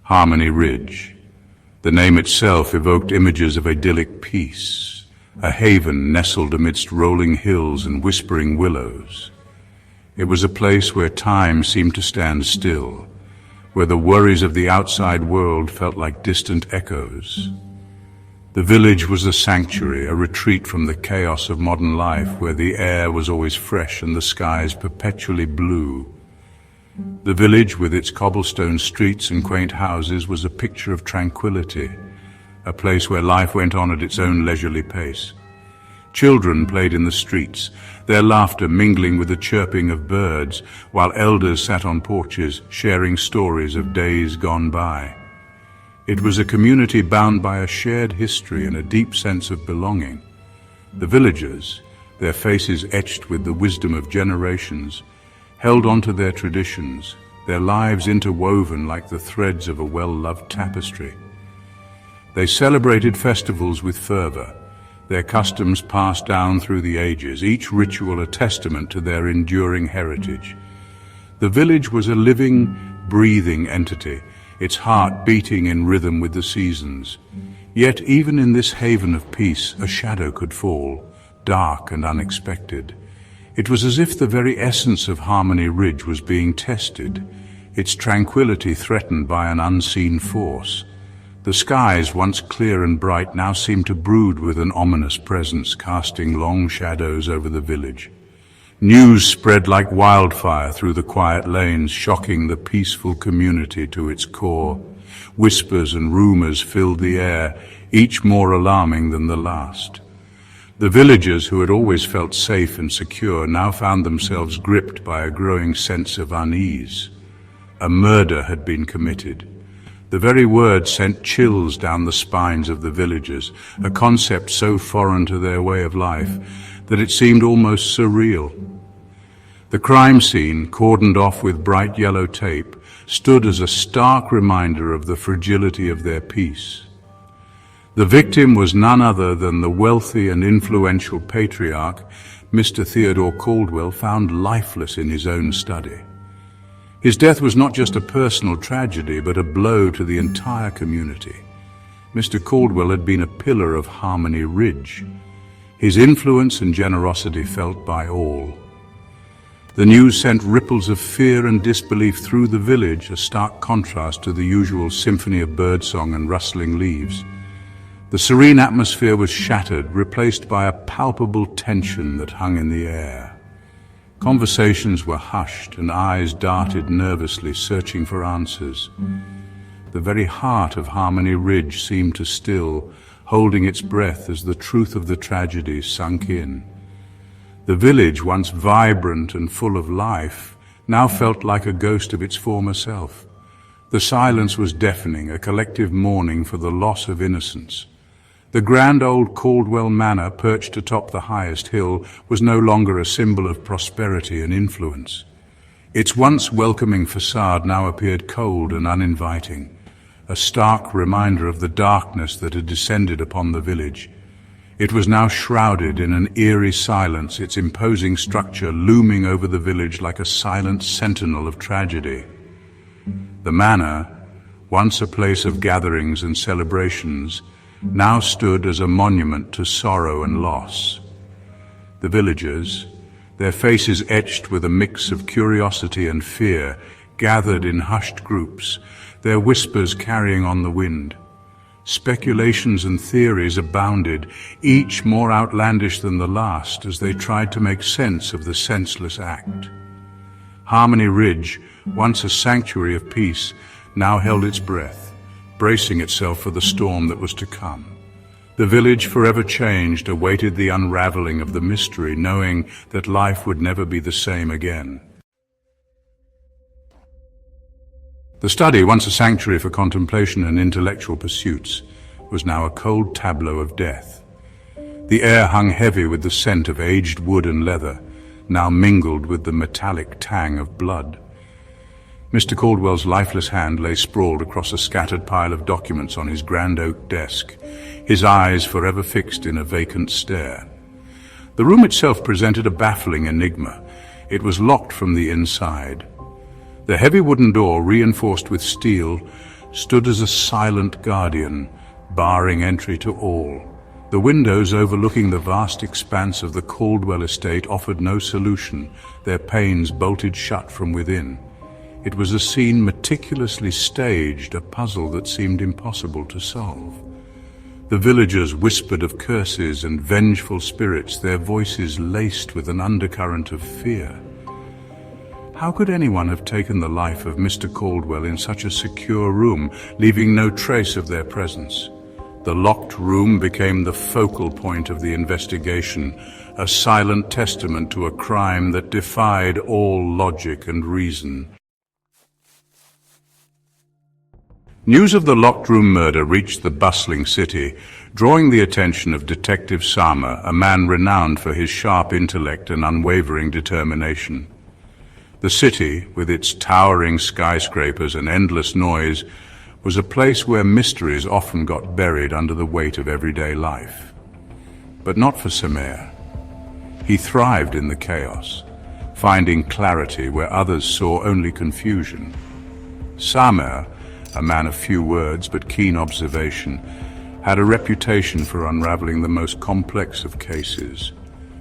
Harmony Ridge. The name itself evoked images of idyllic peace, a haven nestled amidst rolling hills and whispering willows. It was a place where time seemed to stand still, where the worries of the outside world felt like distant echoes. The village was a sanctuary, a retreat from the chaos of modern life, where the air was always fresh and the skies perpetually blue. The village, with its cobblestone streets and quaint houses, was a picture of tranquility, a place where life went on at its own leisurely pace. Children played in the streets, their laughter mingling with the chirping of birds, while elders sat on porches, sharing stories of days gone by. It was a community bound by a shared history and a deep sense of belonging. The villagers, their faces etched with the wisdom of generations, held on to their traditions, their lives interwoven like the threads of a well-loved tapestry. They celebrated festivals with fervor, their customs passed down through the ages, each ritual a testament to their enduring heritage. The village was a living, breathing entity, its heart beating in rhythm with the seasons. Yet even in this haven of peace, a shadow could fall, dark and unexpected. It was as if the very essence of Harmony Ridge was being tested, its tranquility threatened by an unseen force. The skies, once clear and bright, now seemed to brood with an ominous presence, casting long shadows over the village. News spread like wildfire through the quiet lanes, shocking the peaceful community to its core. Whispers and rumors filled the air, each more alarming than the last. The villagers, who had always felt safe and secure, now found themselves gripped by a growing sense of unease. A murder had been committed. The very word sent chills down the spines of the villagers, a concept so foreign to their way of life that it seemed almost surreal. The crime scene, cordoned off with bright yellow tape, stood as a stark reminder of the fragility of their peace. The victim was none other than the wealthy and influential patriarch, Mr. Theodore Caldwell, found lifeless in his own study. His death was not just a personal tragedy, but a blow to the entire community. Mr. Caldwell had been a pillar of Harmony Ridge, his influence and generosity felt by all. The news sent ripples of fear and disbelief through the village, a stark contrast to the usual symphony of birdsong and rustling leaves. The serene atmosphere was shattered, replaced by a palpable tension that hung in the air. Conversations were hushed and eyes darted nervously, searching for answers. The very heart of Harmony Ridge seemed to still, holding its breath as the truth of the tragedy sunk in. The village, once vibrant and full of life, now felt like a ghost of its former self. The silence was deafening, a collective mourning for the loss of innocence. The grand old Caldwell Manor, perched atop the highest hill, was no longer a symbol of prosperity and influence. Its once welcoming facade now appeared cold and uninviting, a stark reminder of the darkness that had descended upon the village. It was now shrouded in an eerie silence, its imposing structure looming over the village like a silent sentinel of tragedy. The manor, once a place of gatherings and celebrations, now stood as a monument to sorrow and loss. The villagers, their faces etched with a mix of curiosity and fear, gathered in hushed groups, their whispers carrying on the wind. Speculations and theories abounded, each more outlandish than the last, as they tried to make sense of the senseless act. Harmony Ridge, once a sanctuary of peace, now held its breath, bracing itself for the storm that was to come. The village, forever changed, awaited the unraveling of the mystery, knowing that life would never be the same again. The study, once a sanctuary for contemplation and intellectual pursuits, was now a cold tableau of death. The air hung heavy with the scent of aged wood and leather, now mingled with the metallic tang of blood. Mr. Caldwell's lifeless hand lay sprawled across a scattered pile of documents on his grand oak desk, his eyes forever fixed in a vacant stare. The room itself presented a baffling enigma. It was locked from the inside. The heavy wooden door, reinforced with steel, stood as a silent guardian, barring entry to all. The windows overlooking the vast expanse of the Caldwell estate offered no solution, their panes bolted shut from within. It was a scene meticulously staged, a puzzle that seemed impossible to solve. The villagers whispered of curses and vengeful spirits, their voices laced with an undercurrent of fear. How could anyone have taken the life of Mr. Caldwell in such a secure room, leaving no trace of their presence? The locked room became the focal point of the investigation, a silent testament to a crime that defied all logic and reason. News of the locked room murder reached the bustling city, drawing the attention of Detective Sama, a man renowned for his sharp intellect and unwavering determination. The city, with its towering skyscrapers and endless noise, was a place where mysteries often got buried under the weight of everyday life. But not for Samer. He thrived in the chaos, finding clarity where others saw only confusion. Samer, a man of few words but keen observation, had a reputation for unraveling the most complex of cases,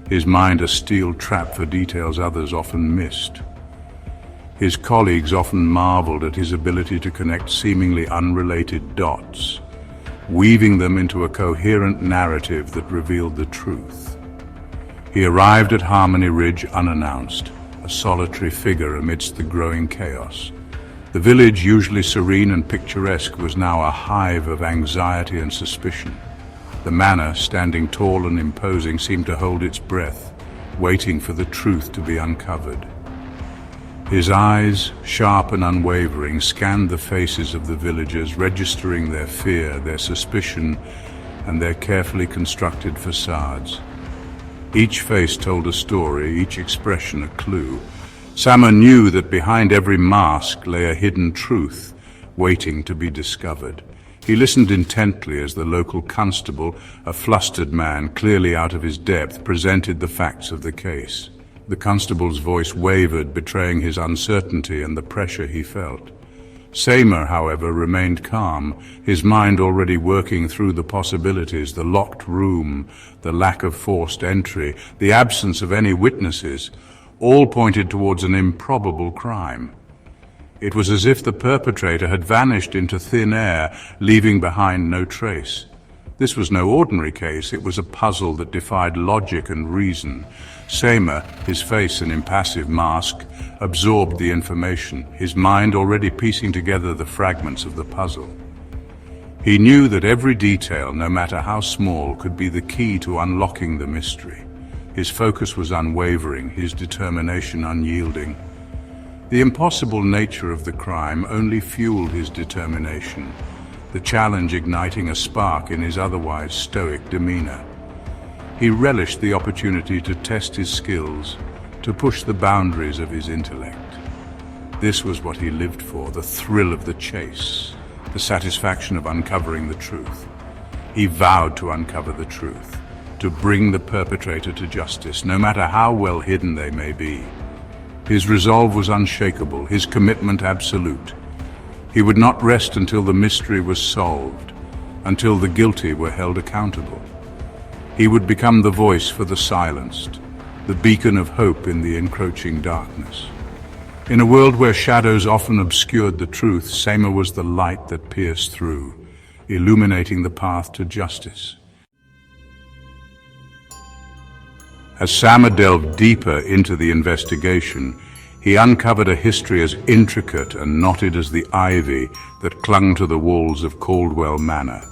his mind a steel trap for details others often missed. His colleagues often marveled at his ability to connect seemingly unrelated dots, weaving them into a coherent narrative that revealed the truth. He arrived at Harmony Ridge unannounced, a solitary figure amidst the growing chaos. The village, usually serene and picturesque, was now a hive of anxiety and suspicion. The manor, standing tall and imposing, seemed to hold its breath, waiting for the truth to be uncovered. His eyes, sharp and unwavering, scanned the faces of the villagers, registering their fear, their suspicion, and their carefully constructed facades. Each face told a story, each expression a clue. Sama knew that behind every mask lay a hidden truth, waiting to be discovered. He listened intently as the local constable, a flustered man clearly out of his depth, presented the facts of the case. The constable's voice wavered, betraying his uncertainty and the pressure he felt. Samer, however, remained calm, his mind already working through the possibilities, the locked room, the lack of forced entry, the absence of any witnesses. All pointed towards an improbable crime. It was as if the perpetrator had vanished into thin air, leaving behind no trace. This was no ordinary case, it was a puzzle that defied logic and reason. Samer, his face an impassive mask, absorbed the information, his mind already piecing together the fragments of the puzzle. He knew that every detail, no matter how small, could be the key to unlocking the mystery. His focus was unwavering, his determination unyielding. The impossible nature of the crime only fueled his determination, the challenge igniting a spark in his otherwise stoic demeanor. He relished the opportunity to test his skills, to push the boundaries of his intellect. This was what he lived for, the thrill of the chase, the satisfaction of uncovering the truth. He vowed to uncover the truth, to bring the perpetrator to justice, no matter how well hidden they may be. His resolve was unshakable, his commitment absolute. He would not rest until the mystery was solved, until the guilty were held accountable. He would become the voice for the silenced, the beacon of hope in the encroaching darkness. In a world where shadows often obscured the truth, Samer was the light that pierced through, illuminating the path to justice. As Samer delved deeper into the investigation, he uncovered a history as intricate and knotted as the ivy that clung to the walls of Caldwell Manor.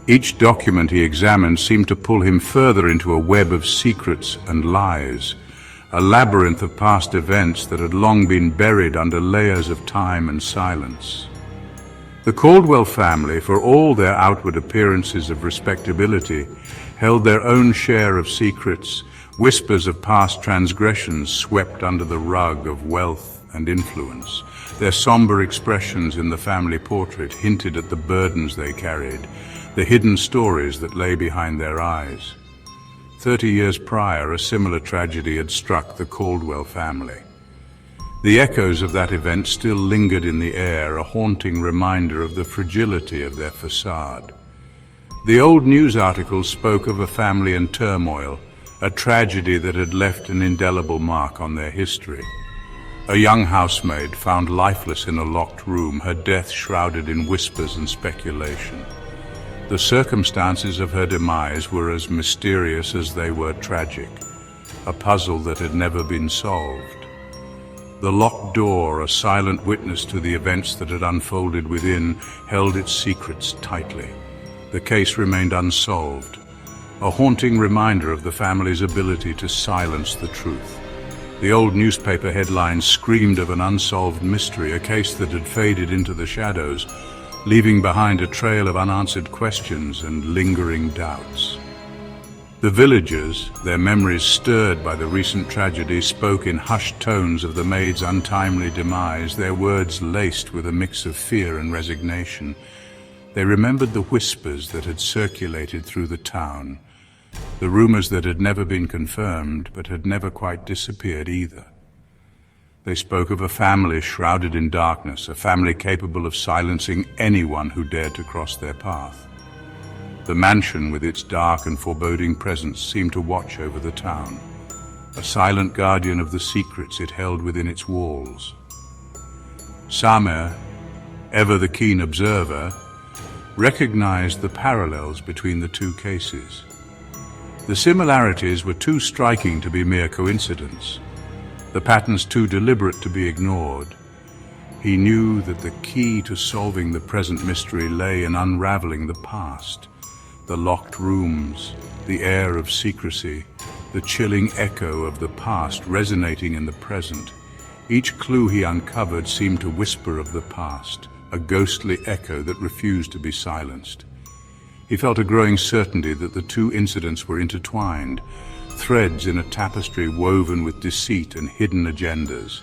Each document he examined seemed to pull him further into a web of secrets and lies, a labyrinth of past events that had long been buried under layers of time and silence. The Caldwell family, for all their outward appearances of respectability, held their own share of secrets, whispers of past transgressions swept under the rug of wealth and influence. Their somber expressions in the family portrait hinted at the burdens they carried, the hidden stories that lay behind their eyes. 30 years prior, a similar tragedy had struck the Caldwell family. The echoes of that event still lingered in the air, a haunting reminder of the fragility of their facade. The old news articles spoke of a family in turmoil, a tragedy that had left an indelible mark on their history. A young housemaid found lifeless in a locked room, her death shrouded in whispers and speculation. The circumstances of her demise were as mysterious as they were tragic, a puzzle that had never been solved. The locked door, a silent witness to the events that had unfolded within, held its secrets tightly. The case remained unsolved, a haunting reminder of the family's ability to silence the truth. The old newspaper headlines screamed of an unsolved mystery, a case that had faded into the shadows, leaving behind a trail of unanswered questions and lingering doubts. The villagers, their memories stirred by the recent tragedy, spoke in hushed tones of the maid's untimely demise, their words laced with a mix of fear and resignation. They remembered the whispers that had circulated through the town, the rumors that had never been confirmed but had never quite disappeared either. They spoke of a family shrouded in darkness, a family capable of silencing anyone who dared to cross their path. The mansion, with its dark and foreboding presence, seemed to watch over the town, a silent guardian of the secrets it held within its walls. Samer, ever the keen observer, recognized the parallels between the two cases. The similarities were too striking to be mere coincidence, the patterns too deliberate to be ignored. He knew that the key to solving the present mystery lay in unraveling the past. The locked rooms, the air of secrecy, the chilling echo of the past resonating in the present. Each clue he uncovered seemed to whisper of the past, a ghostly echo that refused to be silenced. He felt a growing certainty that the two incidents were intertwined, threads in a tapestry woven with deceit and hidden agendas.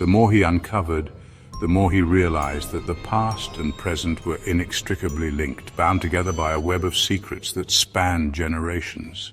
The more he uncovered, the more he realized that the past and present were inextricably linked, bound together by a web of secrets that spanned generations.